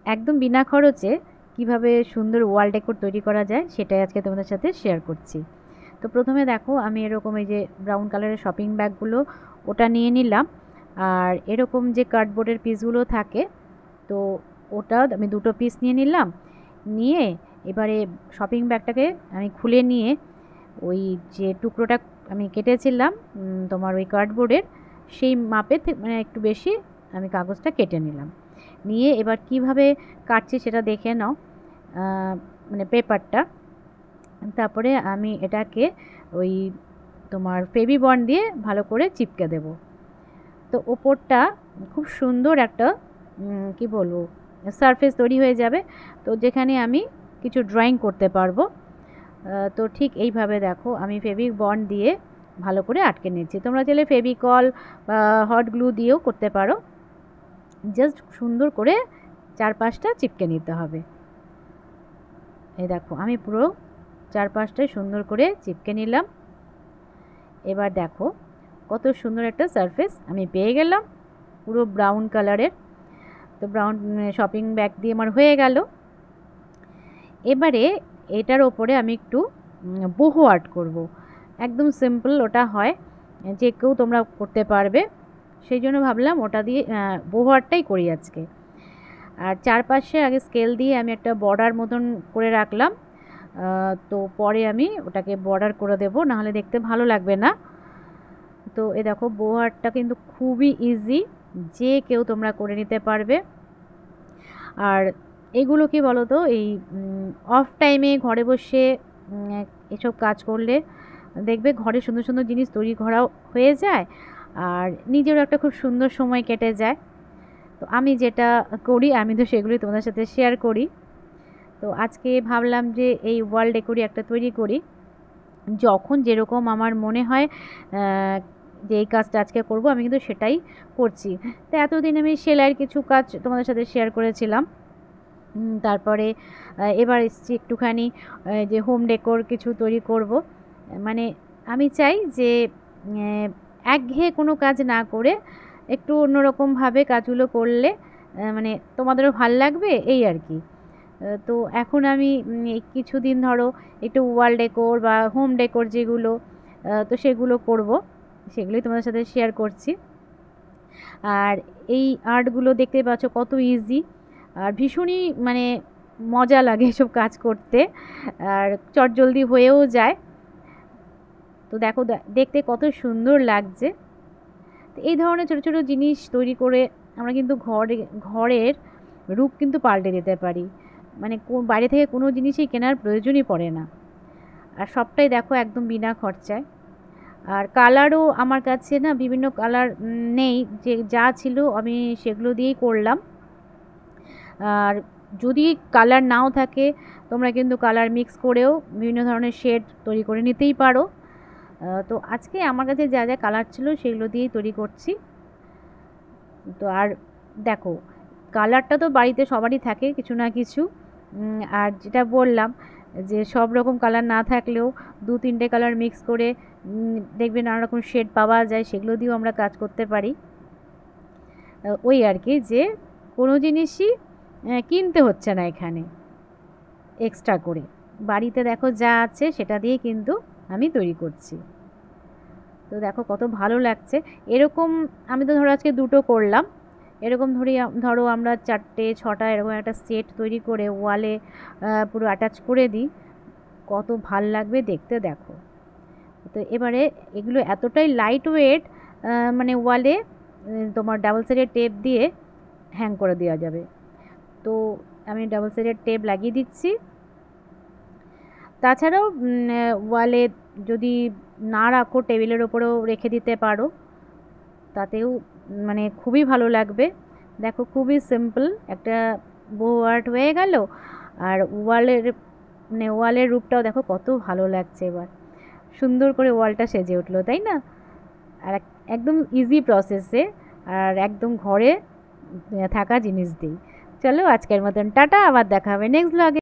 একদম বিনা খরচে কিভাবে সুন্দর ওয়াল ডেকোর তৈরি করা যায় সেটাই আজকে তোমাদের সাথে শেয়ার করছি। তো প্রথমে দেখো আমি এরকম এই যে ব্রাউন কালারের শপিং ব্যাগগুলো ওটা নিয়ে নিলাম। আর এরকম যে কার্ডবোর্ডের পিসগুলো থাকে তো ওটা আমি দুটো পিস নিয়ে নিলাম। নিয়ে এবারে শপিং ব্যাগটাকে আমি খুলে নিয়ে ওই যে টুকরোটা আমি কেটেছিলাম তোমার ওই কার্ডবোর্ডের সেই মাপের মানে একটু বেশি আমি কাগজটা কেটে নিলাম। নিয়ে এবার কিভাবে কাটছি সেটা দেখে নাও, মানে পেপারটা। তারপরে আমি এটাকে ওই তোমার ফেভি বন্ড দিয়ে ভালো করে চিপকে দেব। তো ওপরটা খুব সুন্দর একটা কি বলবো সারফেস তৈরি হয়ে যাবে, তো যেখানে আমি কিছু ড্রয়িং করতে পারবো। তো ঠিক এইভাবে দেখো আমি ফেভিক বন্ড দিয়ে ভালো করে আটকে নিচ্ছি। তোমরা চাইলে ফেভিকল বা হট গ্লু দিয়েও করতে পারো, জাস্ট সুন্দর করে চারপাশটা চিপকে নিতে হবে। এই দেখো আমি পুরো চারপাশটাই সুন্দর করে চিপকে নিলাম। এবার দেখো কত সুন্দর একটা সারফেস আমি পেয়ে গেলাম, পুরো ব্রাউন কালারের। তো ব্রাউন শপিং ব্যাগ দিয়ে আমার হয়ে গেল। এবারে এটার ওপরে আমি একটু বহু আর্ট করব। একদম সিম্পল ওটা হয়, যে কেউ তোমরা করতে পারবে, সেই জন্য ভাবলাম ওটা দিয়ে বহু আর্টটাই করি আজকে। আর চারপাশে আগে স্কেল দিয়ে আমি একটা বর্ডার মতন করে রাখলাম। তো পরে আমি ওটাকে বর্ডার করে দেবো, নাহলে দেখতে ভালো লাগবে না। তো এ দেখো বহু আর্টটা কিন্তু খুবই ইজি, যে কেউ তোমরা করে নিতে পারবে। আর এগুলো কি বলো তো, এই অফ টাইমে ঘরে বসে এসব কাজ করলে দেখবে ঘরে সুন্দর সুন্দর জিনিস তৈরি করা হয়ে যায়, আর নিজেরও একটা খুব সুন্দর সময় কেটে যায়। তো আমি যেটা করি আমি তো সেগুলোই তোমাদের সাথে শেয়ার করি। তো আজকে ভাবলাম যে এই ওয়াল ডেকোরি একটা তৈরি করি, যখন যেরকম আমার মনে হয় যে এই কাজটা আজকে করব আমি কিন্তু সেটাই করছি। তো এতদিন আমি সেলাইয়ের কিছু কাজ তোমাদের সাথে শেয়ার করেছিলাম, তারপরে এবার এসছি একটুখানি যে হোম ডেকোর কিছু তৈরি করব। মানে আমি চাই যে একঘেয়ে কোনো কাজ না করে একটু অন্যরকমভাবে কাজগুলো করলে মানে তোমাদেরও ভাল লাগবে এই আর কি। তো এখন আমি এই কিছুদিন ধরো একটু ওয়াল ডেকোর বা হোম ডেকোর যেগুলো তো সেগুলো করব, সেগুলোই তোমাদের সাথে শেয়ার করছি। আর এই আর্টগুলো দেখতে পাচ্ছ কত ইজি, আর ভীষণই মানে মজা লাগে এসব কাজ করতে, আর চটজলদি হয়েও যায়। তো দেখো দেখতে কত সুন্দর লাগছে। তো এই ধরনের ছোটো ছোটো জিনিস তৈরি করে আমরা কিন্তু ঘরের রূপ কিন্তু পাল্টে দিতে পারি। মানে বাইরে থেকে কোনো জিনিসই কেনার প্রয়োজনই পড়ে না, আর সবটাই দেখো একদম বিনা খরচায়। আর কালারও আমার কাছে না বিভিন্ন কালার নেই, যে যা ছিল আমি সেগুলো দিয়েই করলাম। আর যদি কালার নাও থাকে তোমরা কিন্তু কালার মিক্স করেও বিভিন্ন ধরনের শেড তৈরি করে নিতেই পারো। তো আজকে আমার কাছে যা যা কালার ছিল সেগুলো দিয়েই তৈরি করছি। তো আর দেখো কালারটা তো বাড়িতে সবারই থাকে কিছু না কিছু, আর যেটা বললাম যে সব রকম কালার না থাকলেও দু তিনটে কালার মিক্স করে দেখবে নানা রকম শেড পাওয়া যায়, সেগুলো দিয়েও আমরা কাজ করতে পারি। ওই আর কি, যে কোনো জিনিসই কিনতে হচ্ছে না এখানে এক্সট্রা করে, বাড়িতে দেখো যা আছে সেটা দিয়ে কিন্তু আমি তৈরি করছি। তো দেখো কত ভালো লাগছে। এরকম আমি তো ধরো আজকে দুটো করলাম, এরকম ধরো আমরা 4-6টা এরকম একটা সেট তৈরি করে ওয়ালে পুরো অ্যাটাচ করে দিই, কত ভাল লাগবে দেখতে দেখো। তো এবারে এগুলো এতটাই লাইট ওয়েট, মানে ওয়ালে তোমার ডাবল সাইডের টেপ দিয়ে হ্যাং করে দেওয়া যাবে। তো আমি ডাবল সাইডের টেপ লাগিয়ে দিচ্ছি। তাছাড়াও ওয়ালে যদি না রাখো টেবিলের ওপরেও রেখে দিতে পারো, তাতেও মানে খুবই ভালো লাগবে। দেখো খুবই সিম্পল একটা বো আর্ট হয়ে গেল, আর ওয়ালের রূপটাও দেখো কত ভালো লাগছে। এবার সুন্দর করে ওয়ালটা সেজে উঠলো, তাই না? আর একদম ইজি প্রসেসে, আর একদম ঘরে থাকা জিনিস দিই। চলো আজকের মতন টাটা, আবার দেখা হবে নেক্সট ব্লগে।